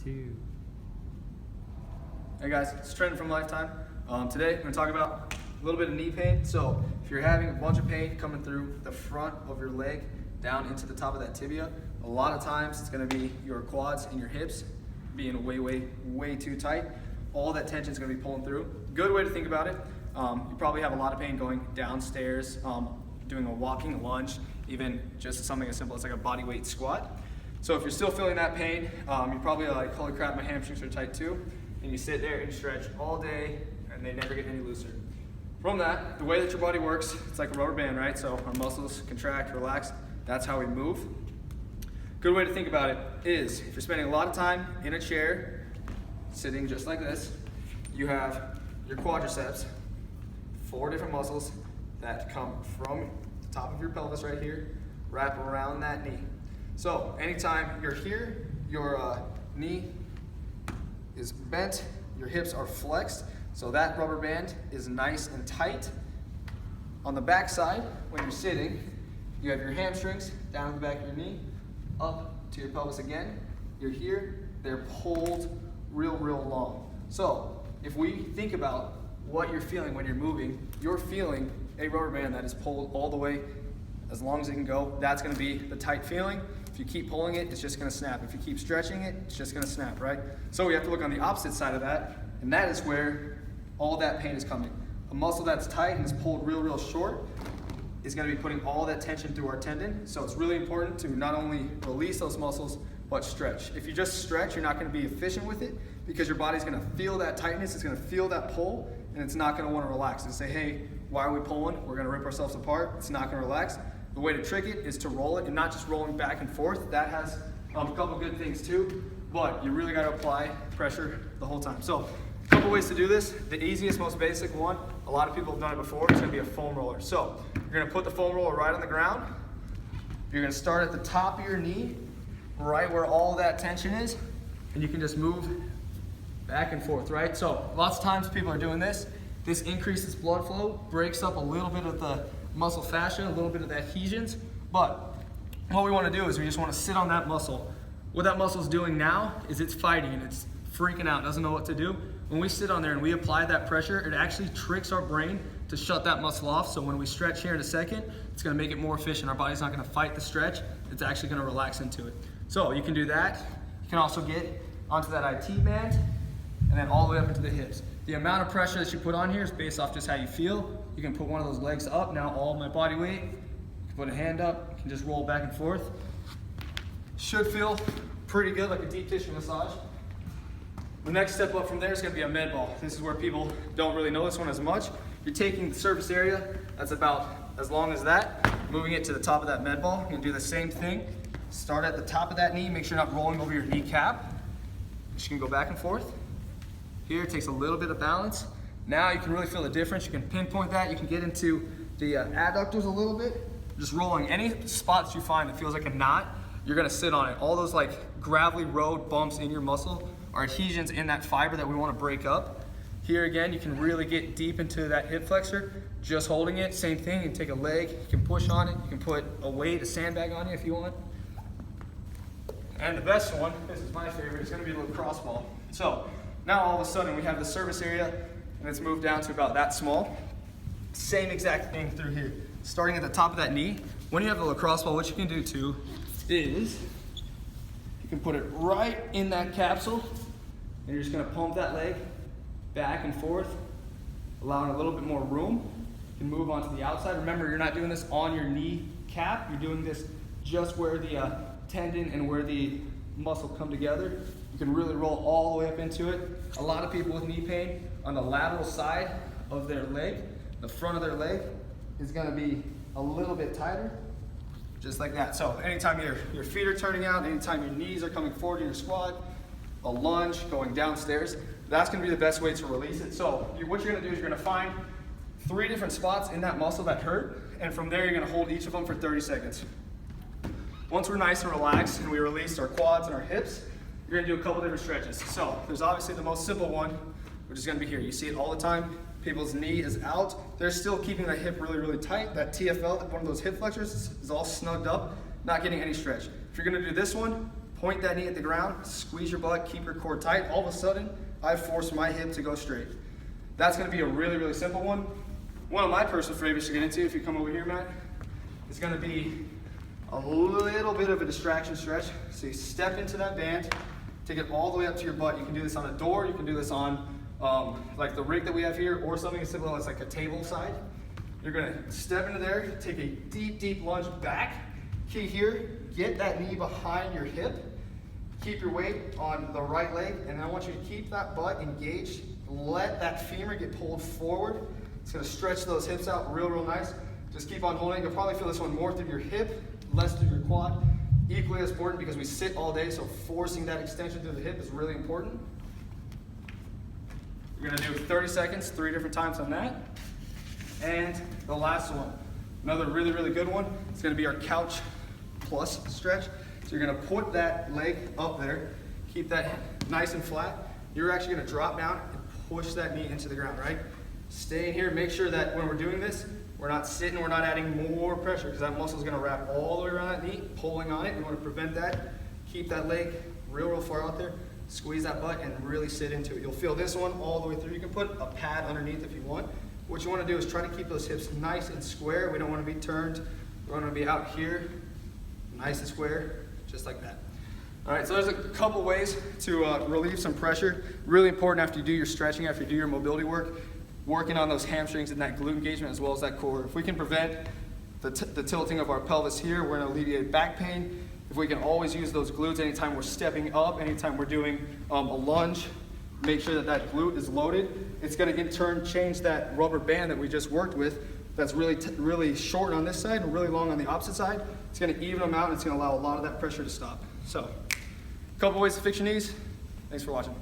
2. Hey guys, it's Trenton from Lifetime. Today I'm going to talk about a little bit of knee pain. So if you're having a bunch of pain coming through the front of your leg down into the top of that tibia, a lot of times it's going to be your quads and your hips being way too tight. All that tension is going to be pulling through. Good way to think about it. You probably have a lot of pain going downstairs, doing a walking lunge, even just something as simple as like a body weight squat. So if you're still feeling that pain, you're probably like, holy crap, my hamstrings are tight too. And you sit there and stretch all day and they never get any looser. From that, the way that your body works, it's like a rubber band, right? So our muscles contract, relax, that's how we move. Good way to think about it is if you're spending a lot of time in a chair, sitting just like this, you have your quadriceps, 4 different muscles that come from the top of your pelvis right here, wrap around that knee. So anytime you're here, your knee is bent, your hips are flexed, so that rubber band is nice and tight. On the back side, when you're sitting, you have your hamstrings down the back of your knee, up to your pelvis again. You're here, they're pulled real long. So if we think about what you're feeling when you're moving, you're feeling a rubber band that is pulled all the way as long as it can go. That's gonna be the tight feeling. If you keep pulling it, it's just gonna snap. If you keep stretching it, it's just gonna snap, right? So we have to look on the opposite side of that, and that is where all that pain is coming. A muscle that's tight and is pulled real short is gonna be putting all that tension through our tendon. So it's really important to not only release those muscles, but stretch. If you just stretch, you're not gonna be efficient with it because your body's gonna feel that tightness, it's gonna feel that pull, and it's not gonna wanna relax and say, hey, why are we pulling? We're gonna rip ourselves apart. It's not gonna relax. The way to trick it is to roll it, and not just rolling back and forth. That has a couple good things too, but you really gotta apply pressure the whole time. So a couple ways to do this. The easiest, most basic one, a lot of people have done it before, it's gonna be a foam roller. So you're gonna put the foam roller right on the ground. You're gonna start at the top of your knee, right where all that tension is, and you can just move back and forth, right? So lots of times people are doing this. This increases blood flow, breaks up a little bit of the muscle fascia, a little bit of the adhesions, but what we want to do is we just want to sit on that muscle. What that muscle is doing now is it's fighting and it's freaking out, doesn't know what to do. When we sit on there and we apply that pressure, it actually tricks our brain to shut that muscle off. So when we stretch here in a second, it's going to make it more efficient. Our body's not going to fight the stretch, it's actually going to relax into it. So you can do that. You can also get onto that IT band and then all the way up into the hips. The amount of pressure that you put on here is based off just how you feel. You can put one of those legs up, now all my body weight. You can put a hand up, you can just roll back and forth. Should feel pretty good, like a deep tissue massage. The next step up from there is gonna be a med ball. This is where people don't really know this one as much. You're taking the surface area that's about as long as that, moving it to the top of that med ball. You're gonna do the same thing. Start at the top of that knee, make sure you're not rolling over your kneecap. Just gonna go back and forth. Here it takes a little bit of balance. Now you can really feel the difference. You can pinpoint that. You can get into the adductors a little bit. Just rolling any spots you find that feels like a knot, you're gonna sit on it. All those like gravelly road bumps in your muscle are adhesions in that fiber that we wanna break up. Here again, you can really get deep into that hip flexor, just holding it. Same thing, you can take a leg, you can push on it, you can put a weight, a sandbag on you if you want. And the best one, this is my favorite, it's gonna be a little cross ball. So now all of a sudden we have the surface area and it's moved down to about that small. Same exact thing through here. Starting at the top of that knee. When you have the lacrosse ball, what you can do too is you can put it right in that capsule and you're just gonna pump that leg back and forth, allowing a little bit more room. You can move onto the outside. Remember, you're not doing this on your knee cap. You're doing this just where the tendon and where the muscle come together. You can really roll all the way up into it. A lot of people with knee pain on the lateral side of their leg, the front of their leg is gonna be a little bit tighter, just like that. So anytime your feet are turning out, anytime your knees are coming forward in your squat, a lunge, going downstairs, that's gonna be the best way to release it. So what you're gonna do is you're gonna find 3 different spots in that muscle that hurt, and from there you're gonna hold each of them for 30 seconds. Once we're nice and relaxed and we release our quads and our hips, you're gonna do a couple different stretches. So there's obviously the most simple one, which is gonna be here. You see it all the time. People's knee is out. They're still keeping that hip really tight. That TFL, one of those hip flexors, is all snugged up, not getting any stretch. If you're gonna do this one, Point that knee at the ground, squeeze your butt, keep your core tight. All of a sudden, I force my hip to go straight. That's gonna be a really, really simple one. One of my personal favorites to get into, if you come over here, Matt, is gonna be a little bit of a distraction stretch. So you step into that band, take it all the way up to your butt. You can do this on a door, you can do this on like the rig that we have here, or something as simple as like a table side. You're gonna step into there, take a deep, deep lunge back. Key here, get that knee behind your hip. Keep your weight on the right leg, and I want you to keep that butt engaged. Let that femur get pulled forward. It's gonna stretch those hips out real, real nice. Just keep on holding. You'll probably feel this one more through your hip, less through your quad. Equally as important because we sit all day, so forcing that extension through the hip is really important. We're gonna do 30 seconds, 3 different times on that. And the last one, another really, really good one, it's gonna be our couch plus stretch. So you're gonna put that leg up there, keep that nice and flat. You're actually gonna drop down and push that knee into the ground, right? Stay in here, make sure that when we're doing this, we're not sitting, we're not adding more pressure because that muscle is gonna wrap all the way around that knee, pulling on it. We wanna prevent that. Keep that leg real, real far out there. Squeeze that butt and really sit into it. You'll feel this one all the way through. You can put a pad underneath if you want. What you wanna do is try to keep those hips nice and square. We don't wanna be turned. We wanna be out here, nice and square, just like that. All right, so there's a couple ways to relieve some pressure. Really important after you do your stretching, after you do your mobility work, working on those hamstrings and that glute engagement as well as that core. If we can prevent the tilting of our pelvis here, we're gonna alleviate back pain. If we can always use those glutes anytime we're stepping up, anytime we're doing a lunge, make sure that that glute is loaded. It's gonna in turn change that rubber band that we just worked with that's really short on this side and really long on the opposite side. It's gonna even them out and it's gonna allow a lot of that pressure to stop. So, a couple ways to fix your knees. Thanks for watching.